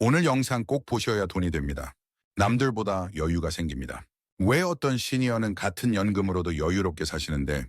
오늘 영상 꼭 보셔야 돈이 됩니다. 남들보다 여유가 생깁니다. 왜 어떤 시니어는 같은 연금으로도 여유롭게 사시는데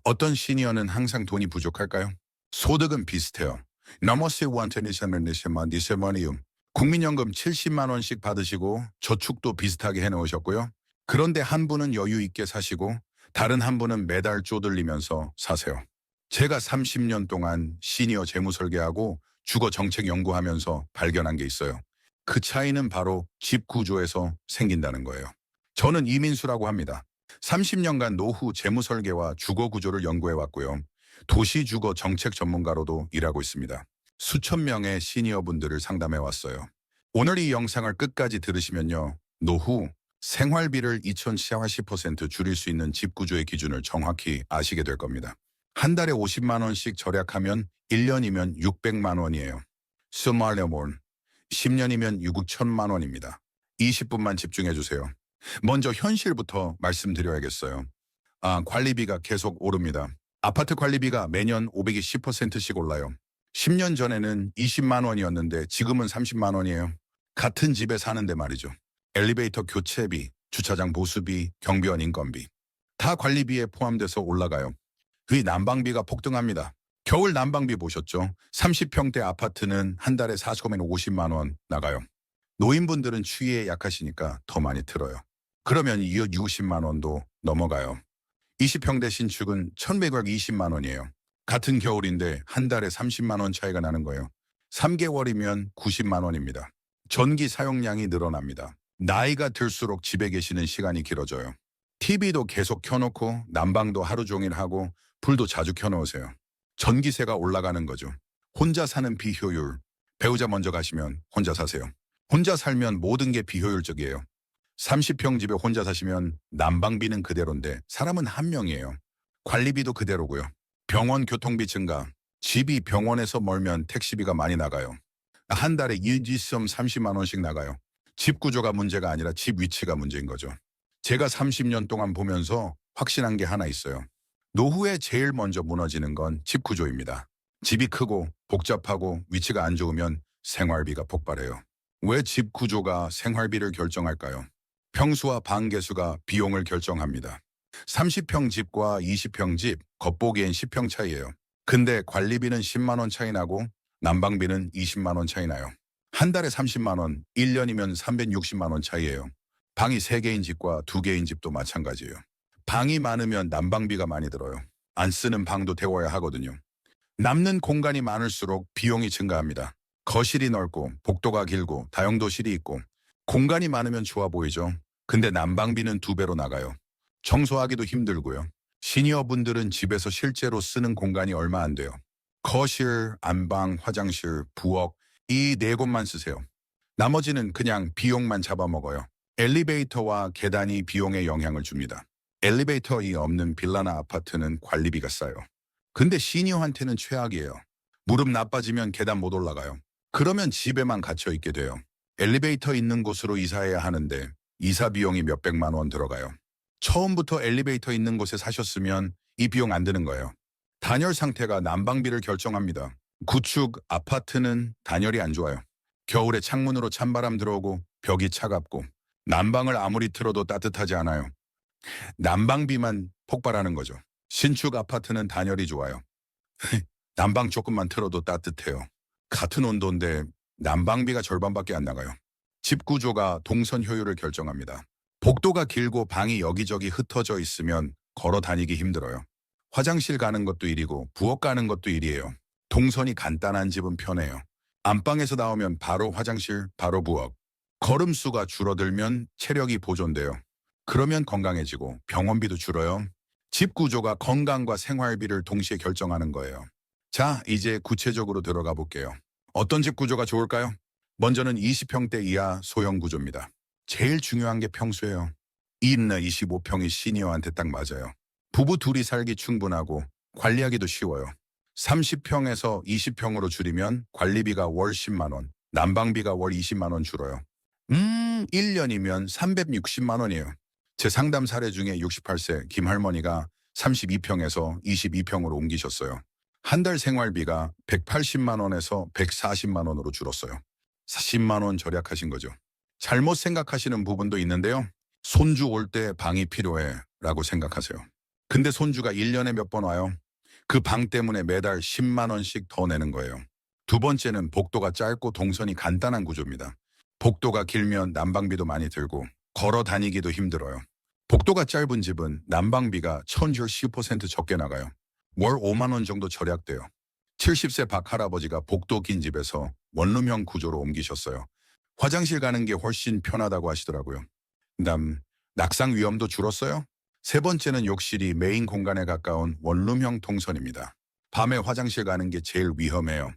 어떤 시니어는 항상 돈이 부족할까요? 소득은 비슷해요. 너머스 원테니셔먼니시먼 디세머니움. 국민연금 70만 원씩 받으시고 저축도 비슷하게 해놓으셨고요. 그런데 한 분은 여유 있게 사시고 다른 한 분은 매달 쪼들리면서 사세요. 제가 30년 동안 시니어 재무 설계하고 주거 정책 연구하면서 발견한 게 있어요. 그 차이는 바로 집 구조에서 생긴다는 거예요. 저는 이민수라고 합니다. 30년간 노후 재무 설계와 주거 구조를 연구해 왔고요. 도시 주거 정책 전문가로도 일하고 있습니다. 수천 명의 시니어분들을 상담해 왔어요. 오늘 이 영상을 끝까지 들으시면요. 노후 생활비를 2040% 줄일 수 있는 집 구조의 기준을 정확히 아시게 될 겁니다. 한 달에 50만 원씩 절약하면 1년이면 600만 원이에요. 스말레몬 10년이면 6천만 원입니다. 20분만 집중해 주세요. 먼저 현실부터 말씀드려야겠어요. 관리비가 계속 오릅니다. 아파트 관리비가 매년 500이 10%씩 올라요. 10년 전에는 20만 원이었는데 지금은 30만 원이에요. 같은 집에 사는데 말이죠. 엘리베이터 교체비, 주차장 보수비, 경비원 인건비. 다 관리비에 포함돼서 올라가요. 그 난방비가 폭등합니다. 겨울 난방비 보셨죠? 30평대 아파트는 한 달에 40만 50만 원 나가요. 노인분들은 추위에 약하시니까 더 많이 틀어요. 그러면 60만 원도 넘어가요. 20평대 신축은 1120만 원이에요. 같은 겨울인데 한 달에 30만 원 차이가 나는 거예요. 3개월이면 90만 원입니다. 전기 사용량이 늘어납니다. 나이가 들수록 집에 계시는 시간이 길어져요. TV도 계속 켜놓고 난방도 하루 종일 하고 불도 자주 켜놓으세요. 전기세가 올라가는 거죠. 혼자 사는 비효율. 배우자 먼저 가시면 혼자 사세요. 혼자 살면 모든 게 비효율적이에요. 30평 집에 혼자 사시면 난방비는 그대로인데 사람은 한 명이에요. 관리비도 그대로고요. 병원 교통비 증가. 집이 병원에서 멀면 택시비가 많이 나가요. 한 달에 유지금 30만 원씩 나가요. 집 구조가 문제가 아니라 집 위치가 문제인 거죠. 제가 30년 동안 보면서 확신한 게 하나 있어요. 노후에 제일 먼저 무너지는 건 집 구조입니다. 집이 크고 복잡하고 위치가 안 좋으면 생활비가 폭발해요. 왜 집 구조가 생활비를 결정할까요? 평수와 방 개수가 비용을 결정합니다. 30평 집과 20평 집, 겉보기엔 10평 차이예요. 근데 관리비는 10만 원 차이 나고 난방비는 20만 원 차이 나요. 한 달에 30만 원, 1년이면 360만 원 차이예요. 방이 3개인 집과 2개인 집도 마찬가지예요. 방이 많으면 난방비가 많이 들어요. 안 쓰는 방도 데워야 하거든요. 남는 공간이 많을수록 비용이 증가합니다. 거실이 넓고 복도가 길고 다용도실이 있고 공간이 많으면 좋아 보이죠. 근데 난방비는 2배로 나가요. 청소하기도 힘들고요. 시니어분들은 집에서 실제로 쓰는 공간이 얼마 안 돼요. 거실, 안방, 화장실, 부엌 이 4곳만 쓰세요. 나머지는 그냥 비용만 잡아먹어요. 엘리베이터와 계단이 비용에 영향을 줍니다. 엘리베이터이 없는 빌라나 아파트는 관리비가 싸요. 근데 시니어한테는 최악이에요. 무릎 나빠지면 계단 못 올라가요. 그러면 집에만 갇혀 있게 돼요. 엘리베이터 있는 곳으로 이사해야 하는데 이사 비용이 몇백만 원 들어가요. 처음부터 엘리베이터 있는 곳에 사셨으면 이 비용 안 드는 거예요. 단열 상태가 난방비를 결정합니다. 구축 아파트는 단열이 안 좋아요. 겨울에 창문으로 찬바람 들어오고 벽이 차갑고 난방을 아무리 틀어도 따뜻하지 않아요. 난방비만 폭발하는 거죠. 신축 아파트는 단열이 좋아요. 난방 조금만 틀어도 따뜻해요. 같은 온도인데 난방비가 절반밖에 안 나가요. 집 구조가 동선 효율을 결정합니다. 복도가 길고 방이 여기저기 흩어져 있으면 걸어 다니기 힘들어요. 화장실 가는 것도 일이고 부엌 가는 것도 일이에요. 동선이 간단한 집은 편해요. 안방에서 나오면 바로 화장실, 바로 부엌. 걸음수가 줄어들면 체력이 보존돼요. 그러면 건강해지고 병원비도 줄어요. 집 구조가 건강과 생활비를 동시에 결정하는 거예요. 자, 이제 구체적으로 들어가 볼게요. 어떤 집 구조가 좋을까요? 먼저는 20평대 이하 소형 구조입니다. 제일 중요한 게 평수예요. 25평이 시니어한테 딱 맞아요. 부부 둘이 살기 충분하고 관리하기도 쉬워요. 30평에서 20평으로 줄이면 관리비가 월 10만 원, 난방비가 월 20만 원 줄어요. 1년이면 360만 원이에요. 제 상담 사례 중에 68세 김할머니가 32평에서 22평으로 옮기셨어요. 한 달 생활비가 180만 원에서 140만 원으로 줄었어요. 10만 원 절약하신 거죠. 잘못 생각하시는 부분도 있는데요. 손주 올 때 방이 필요해 라고 생각하세요. 근데 손주가 1년에 몇 번 와요? 그 방 때문에 매달 10만 원씩 더 내는 거예요. 두 번째는 복도가 짧고 동선이 간단한 구조입니다. 복도가 길면 난방비도 많이 들고 걸어 다니기도 힘들어요. 복도가 짧은 집은 난방비가 천절 10% 적게 나가요. 월 5만 원 정도 절약돼요. 70세 박 할아버지가 복도 긴 집에서 원룸형 구조로 옮기셨어요. 화장실 가는 게 훨씬 편하다고 하시더라고요. 그다음 낙상 위험도 줄었어요. 세 번째는 욕실이 메인 공간에 가까운 원룸형 동선입니다. 밤에 화장실 가는 게 제일 위험해요.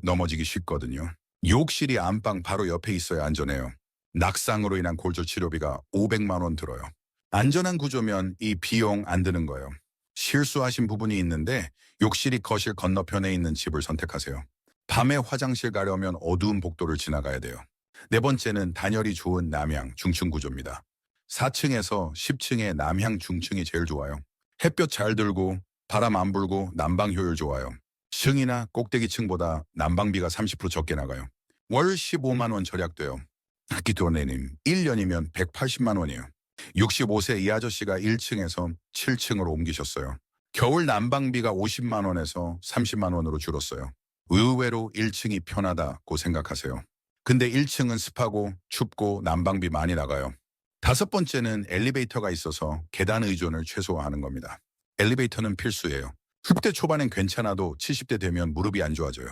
넘어지기 쉽거든요. 욕실이 안방 바로 옆에 있어야 안전해요. 낙상으로 인한 골절 치료비가 500만 원 들어요. 안전한 구조면 이 비용 안 드는 거예요. 실수하신 부분이 있는데 욕실이 거실 건너편에 있는 집을 선택하세요. 밤에 화장실 가려면 어두운 복도를 지나가야 돼요. 네 번째는 단열이 좋은 남향 중층 구조입니다. 4층에서 10층의 남향 중층이 제일 좋아요. 햇볕 잘 들고 바람 안 불고 난방 효율 좋아요. 층이나 꼭대기층보다 난방비가 30% 적게 나가요. 월 15만 원 절약돼요. 학기돈에는 1년이면 180만 원이에요. 65세 이 아저씨가 1층에서 7층으로 옮기셨어요. 겨울 난방비가 50만 원에서 30만 원으로 줄었어요. 의외로 1층이 편하다고 생각하세요. 근데 1층은 습하고 춥고 난방비 많이 나가요. 다섯 번째는 엘리베이터가 있어서 계단 의존을 최소화하는 겁니다. 엘리베이터는 필수예요. 10대 초반엔 괜찮아도 70대 되면 무릎이 안 좋아져요.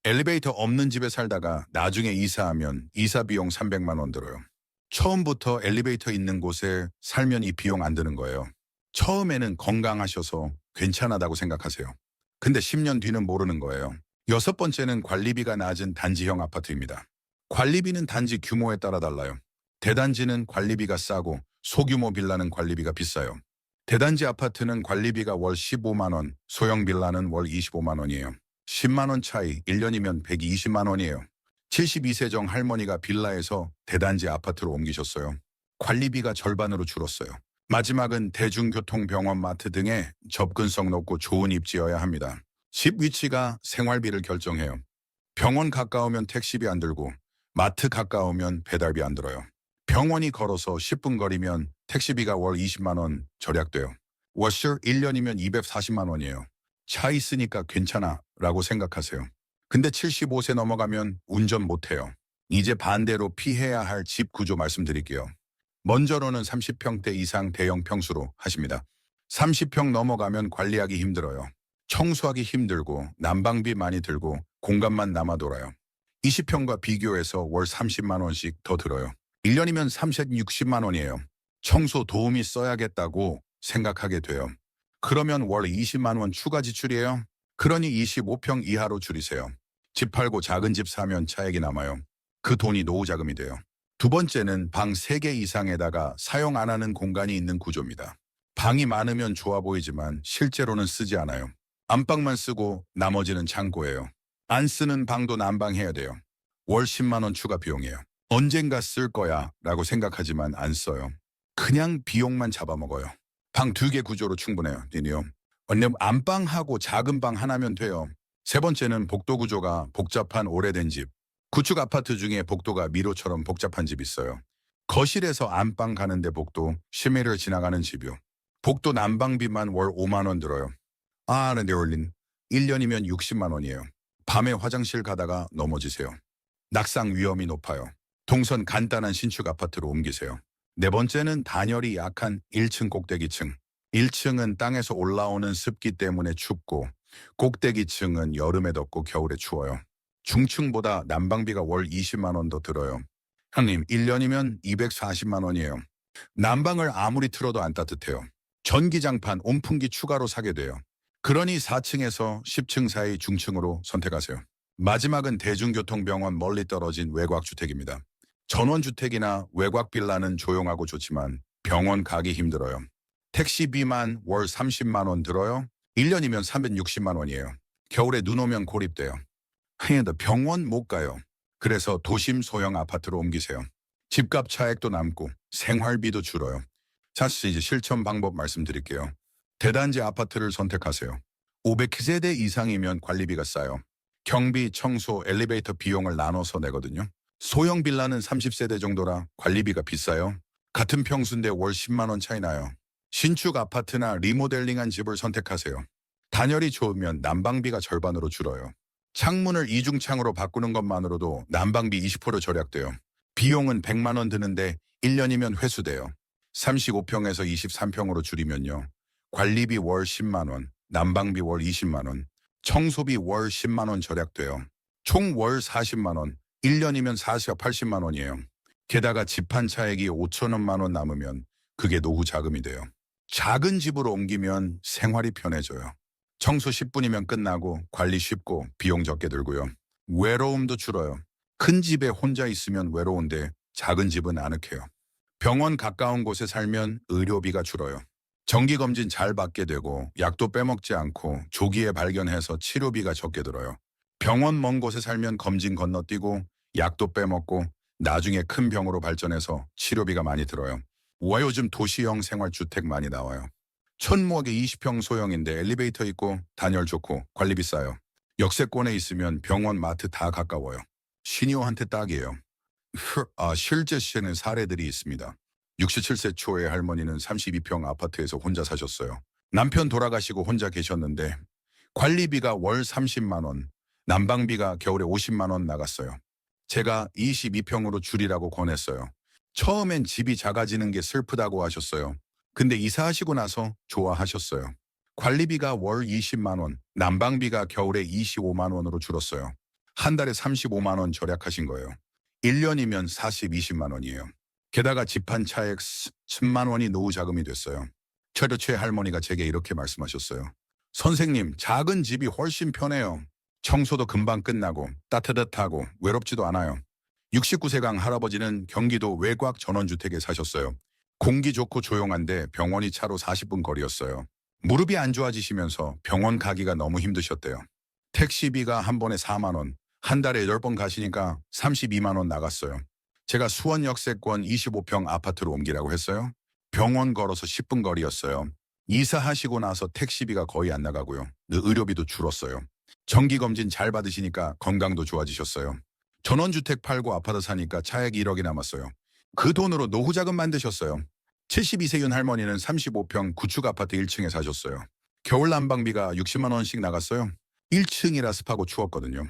엘리베이터 없는 집에 살다가 나중에 이사하면 이사 비용 300만 원 들어요. 처음부터 엘리베이터 있는 곳에 살면 이 비용 안 드는 거예요. 처음에는 건강하셔서 괜찮다고 생각하세요. 근데 10년 뒤는 모르는 거예요. 여섯 번째는 관리비가 낮은 단지형 아파트입니다. 관리비는 단지 규모에 따라 달라요. 대단지는 관리비가 싸고 소규모 빌라는 관리비가 비싸요. 대단지 아파트는 관리비가 월 15만 원, 소형 빌라는 월 25만 원이에요. 10만 원 차이, 1년이면 120만 원이에요. 72세정 할머니가 빌라에서 대단지 아파트로 옮기셨어요. 관리비가 절반으로 줄었어요. 마지막은 대중교통, 병원, 마트 등의 접근성 높고 좋은 입지여야 합니다. 집 위치가 생활비를 결정해요. 병원 가까우면 택시비 안 들고 마트 가까우면 배달비 안 들어요. 병원이 걸어서 10분 거리면 택시비가 월 20만 원 절약돼요. 월세 1년이면 240만 원이에요. 차 있으니까 괜찮아 라고 생각하세요. 근데 75세 넘어가면 운전 못해요. 이제 반대로 피해야 할 집 구조 말씀드릴게요. 먼저로는 30평대 이상 대형 평수로 하십니다. 30평 넘어가면 관리하기 힘들어요. 청소하기 힘들고 난방비 많이 들고 공간만 남아 돌아요. 20평과 비교해서 월 30만 원씩 더 들어요. 1년이면 360만 원이에요. 청소 도우미 써야겠다고 생각하게 돼요. 그러면 월 20만 원 추가 지출이에요. 그러니 25평 이하로 줄이세요. 집 팔고 작은 집 사면 차액이 남아요. 그 돈이 노후 자금이 돼요. 두 번째는 방 3개 이상에다가 사용 안 하는 공간이 있는 구조입니다. 방이 많으면 좋아 보이지만 실제로는 쓰지 않아요. 안방만 쓰고 나머지는 창고예요. 안 쓰는 방도 난방해야 돼요. 월 10만 원 추가 비용이에요. 언젠가 쓸 거야 라고 생각하지만 안 써요. 그냥 비용만 잡아먹어요. 방 2개 구조로 충분해요. 니요. 안방하고 작은 방 하나면 돼요. 세 번째는 복도 구조가 복잡한 오래된 집. 구축 아파트 중에 복도가 미로처럼 복잡한 집 있어요. 거실에서 안방 가는데 복도 10m 지나가는 집이요. 복도 난방비만 월 5만 원 들어요. 근데 올린 1년이면 60만 원이에요. 밤에 화장실 가다가 넘어지세요. 낙상 위험이 높아요. 동선 간단한 신축 아파트로 옮기세요. 네 번째는 단열이 약한 1층 꼭대기층. 1층은 땅에서 올라오는 습기 때문에 춥고 꼭대기층은 여름에 덥고 겨울에 추워요. 중층보다 난방비가 월 20만 원 더 들어요. 형님, 1년이면 240만 원이에요. 난방을 아무리 틀어도 안 따뜻해요. 전기장판, 온풍기 추가로 사게 돼요. 그러니 4층에서 10층 사이 중층으로 선택하세요. 마지막은 대중교통병원 멀리 떨어진 외곽주택입니다. 전원주택이나 외곽빌라는 조용하고 좋지만 병원 가기 힘들어요. 택시비만 월 30만 원 들어요. 1년이면 360만 원이에요. 겨울에 눈 오면 고립돼요. 병원 못 가요. 그래서 도심 소형 아파트로 옮기세요. 집값 차액도 남고 생활비도 줄어요. 자, 이제 실천 방법 말씀드릴게요. 대단지 아파트를 선택하세요. 500세대 이상이면 관리비가 싸요. 경비, 청소, 엘리베이터 비용을 나눠서 내거든요. 소형 빌라는 30세대 정도라 관리비가 비싸요. 같은 평수인데 월 10만 원 차이 나요. 신축 아파트나 리모델링한 집을 선택하세요. 단열이 좋으면 난방비가 절반으로 줄어요. 창문을 이중창으로 바꾸는 것만으로도 난방비 20% 절약돼요. 비용은 100만 원 드는데 1년이면 회수돼요. 35평에서 23평으로 줄이면요. 관리비 월 10만 원, 난방비 월 20만 원, 청소비 월 10만 원 절약돼요. 총 월 40만 원, 1년이면 40, 80만 원이에요. 게다가 집 한 차액이 5천원만 원 남으면 그게 노후 자금이 돼요. 작은 집으로 옮기면 생활이 편해져요. 청소 10분이면 끝나고 관리 쉽고 비용 적게 들고요. 외로움도 줄어요. 큰 집에 혼자 있으면 외로운데 작은 집은 아늑해요. 병원 가까운 곳에 살면 의료비가 줄어요. 정기검진 잘 받게 되고 약도 빼먹지 않고 조기에 발견해서 치료비가 적게 들어요. 병원 먼 곳에 살면 검진 건너뛰고 약도 빼먹고 나중에 큰 병으로 발전해서 치료비가 많이 들어요. 와 요즘 도시형 생활주택 많이 나와요. 천무하게 20평 소형인데 엘리베이터 있고 단열 좋고 관리비 싸요. 역세권에 있으면 병원 마트 다 가까워요. 시니어한테 딱이에요. 실제 시에는 사례들이 있습니다. 67세 초의 할머니는 32평 아파트에서 혼자 사셨어요. 남편 돌아가시고 혼자 계셨는데 관리비가 월 30만 원, 난방비가 겨울에 50만 원 나갔어요. 제가 22평으로 줄이라고 권했어요. 처음엔 집이 작아지는 게 슬프다고 하셨어요. 근데 이사하시고 나서 좋아하셨어요. 관리비가 월 20만 원, 난방비가 겨울에 25만 원으로 줄었어요. 한 달에 35만 원 절약하신 거예요. 1년이면 40, 20만 원이에요. 게다가 집 한 차액 10만 원이 노후 자금이 됐어요. 최 할머니가 제게 이렇게 말씀하셨어요. 선생님, 작은 집이 훨씬 편해요. 청소도 금방 끝나고 따뜻하고 외롭지도 않아요. 69세강 할아버지는 경기도 외곽 전원주택에 사셨어요. 공기 좋고 조용한데 병원이 차로 40분 거리였어요. 무릎이 안 좋아지시면서 병원 가기가 너무 힘드셨대요. 택시비가 한 번에 4만 원, 한 달에 10번 가시니까 32만 원 나갔어요. 제가 수원 역세권 25평 아파트로 옮기라고 했어요. 병원 걸어서 10분 거리였어요. 이사하시고 나서 택시비가 거의 안 나가고요. 의료비도 줄었어요. 정기검진 잘 받으시니까 건강도 좋아지셨어요. 전원주택 팔고 아파트 사니까 차액 1억이 남았어요. 그 돈으로 노후자금 만드셨어요. 72세 윤 할머니는 35평 구축 아파트 1층에 사셨어요. 겨울 난방비가 60만 원씩 나갔어요. 1층이라 습하고 추웠거든요.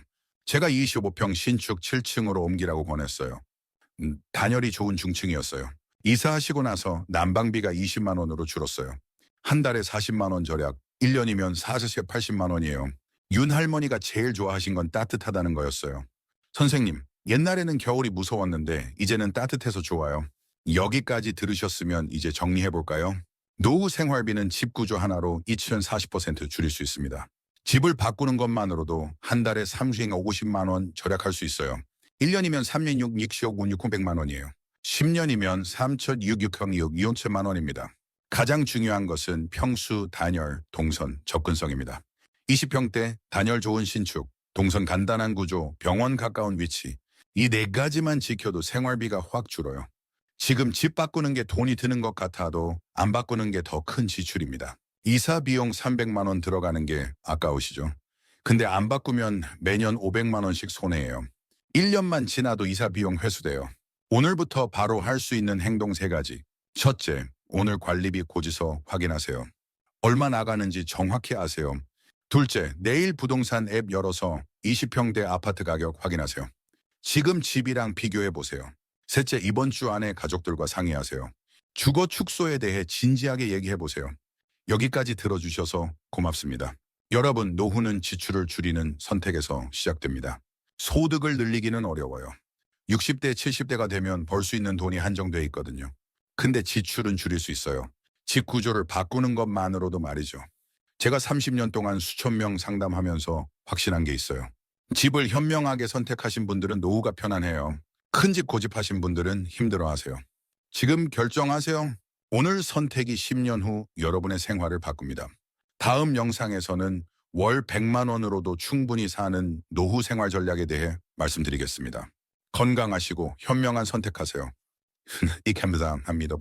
제가 25평 신축 7층으로 옮기라고 권했어요. 단열이 좋은 중층이었어요. 이사하시고 나서 난방비가 20만 원으로 줄었어요. 한 달에 40만 원 절약, 1년이면 40에 80만 원이에요. 윤 할머니가 제일 좋아하신 건 따뜻하다는 거였어요. 선생님, 옛날에는 겨울이 무서웠는데 이제는 따뜻해서 좋아요. 여기까지 들으셨으면 이제 정리해볼까요? 노후 생활비는 집 구조 하나로 2040% 줄일 수 있습니다. 집을 바꾸는 것만으로도 한 달에 50만 원 절약할 수 있어요. 1년이면 3년 6, 6억 5, 600만 원이에요. 10년이면 3천 6, 6억 2억 2천만 원입니다. 가장 중요한 것은 평수, 단열, 동선, 접근성입니다. 20평대, 단열 좋은 신축, 동선 간단한 구조, 병원 가까운 위치. 이 네 가지만 지켜도 생활비가 확 줄어요. 지금 집 바꾸는 게 돈이 드는 것 같아도 안 바꾸는 게 더 큰 지출입니다. 이사 비용 300만 원 들어가는 게 아까우시죠? 근데 안 바꾸면 매년 500만 원씩 손해예요. 1년만 지나도 이사 비용 회수돼요. 오늘부터 바로 할 수 있는 행동 3가지. 첫째, 오늘 관리비 고지서 확인하세요. 얼마 나가는지 정확히 아세요. 둘째, 내일 부동산 앱 열어서 20평대 아파트 가격 확인하세요. 지금 집이랑 비교해 보세요. 셋째, 이번 주 안에 가족들과 상의하세요. 주거 축소에 대해 진지하게 얘기해 보세요. 여기까지 들어주셔서 고맙습니다. 여러분, 노후는 지출을 줄이는 선택에서 시작됩니다. 소득을 늘리기는 어려워요. 60대, 70대가 되면 벌 수 있는 돈이 한정돼 있거든요. 근데 지출은 줄일 수 있어요. 집 구조를 바꾸는 것만으로도 말이죠. 제가 30년 동안 수천 명 상담하면서 확신한 게 있어요. 집을 현명하게 선택하신 분들은 노후가 편안해요. 큰 집 고집하신 분들은 힘들어하세요. 지금 결정하세요. 오늘 선택이 10년 후 여러분의 생활을 바꿉니다. 다음 영상에서는 월 100만 원으로도 충분히 사는 노후 생활 전략에 대해 말씀드리겠습니다. 건강하시고 현명한 선택하세요. 이 감사합니다.